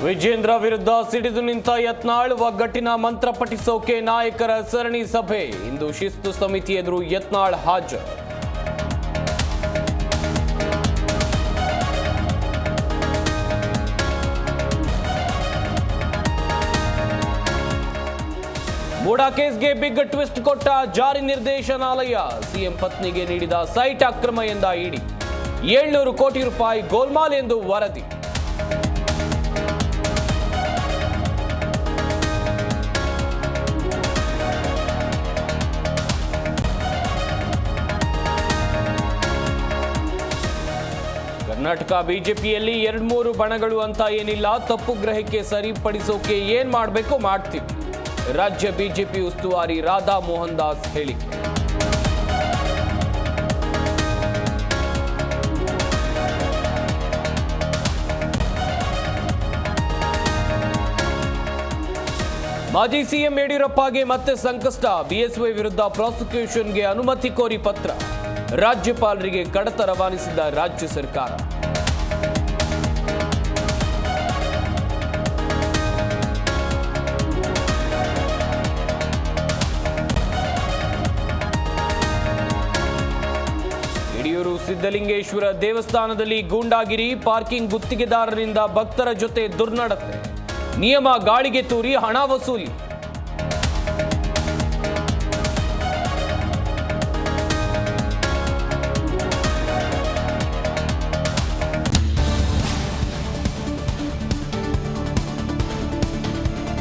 ವಿಜೇಂದ್ರ ವಿರುದ್ಧ ಸಿಡಿದು ನಿಂತ ಯತ್ನಾಳ್, ಒಗ್ಗಟ್ಟಿನ ಮಂತ್ರ ಪಠಿಸೋಕೆ ನಾಯಕರ ಸರಣಿ ಸಭೆ. ಇಂದು ಶಿಸ್ತು ಸಮಿತಿ ಎದುರು ಯತ್ನಾಳ್ ಹಾಜರು. ಮೂಡಾ ಕೇಸ್ಗೆ ಬಿಗ್ ಟ್ವಿಸ್ಟ್ ಕೊಟ್ಟ ಜಾರಿ ನಿರ್ದೇಶನಾಲಯ. ಸಿಎಂ ಪತ್ನಿಗೆ ನೀಡಿದ ಸೈಟ್ ಅಕ್ರಮ ಎಂದ ಇಡಿ. 700 ಕೋಟಿ ರೂಪಾಯಿ ಗೋಲ್ಮಾಲ್ ಎಂದು ವರದಿ. ಕರ್ನಾಟಕ ಬಿಜೆಪಿಯಲ್ಲಿ 2-3 ಬಣಗಳು ಅಂತ ಏನಿಲ್ಲ, ತಪ್ಪು ಗ್ರಹಿಕೆ ಸರಿಪಡಿಸೋಕೆ ಏನ್ ಮಾಡಬೇಕು ಮಾಡ್ತೀವಿ. ರಾಜ್ಯ ಬಿಜೆಪಿ ಉಸ್ತುವಾರಿ ರಾಧಾ ಮೋಹನ್ ದಾಸ್ ಹೇಳಿಕೆ. ಮಾಜಿ ಸಿಎಂ ಯಡಿಯೂರಪ್ಪಗೆ ಮತ್ತೆ ಸಂಕಷ್ಟ. ಬಿಎಸ್ವೈ ವಿರುದ್ಧ ಪ್ರಾಸಿಕ್ಯೂಷನ್ಗೆ ಅನುಮತಿ ಕೋರಿ ಪತ್ರ. ರಾಜ್ಯಪಾಲರಿಗೆ ಕಡತ ರವಾನಿಸಿದ ರಾಜ್ಯ ಸರ್ಕಾರ. ಯಡಿಯೂರು ಸಿದ್ದಲಿಂಗೇಶ್ವರ ದೇವಸ್ಥಾನದಲ್ಲಿ ಗೂಂಡಾಗಿರಿ, ಪಾರ್ಕಿಂಗ್ ಗುತ್ತಿಗೆದಾರರಿಂದ ಭಕ್ತರ ಜೊತೆ ದುರ್ನಡತೆ, ನಿಯಮ ಗಾಳಿಗೆ ತೂರಿ ಹಣ ವಸೂಲಿ.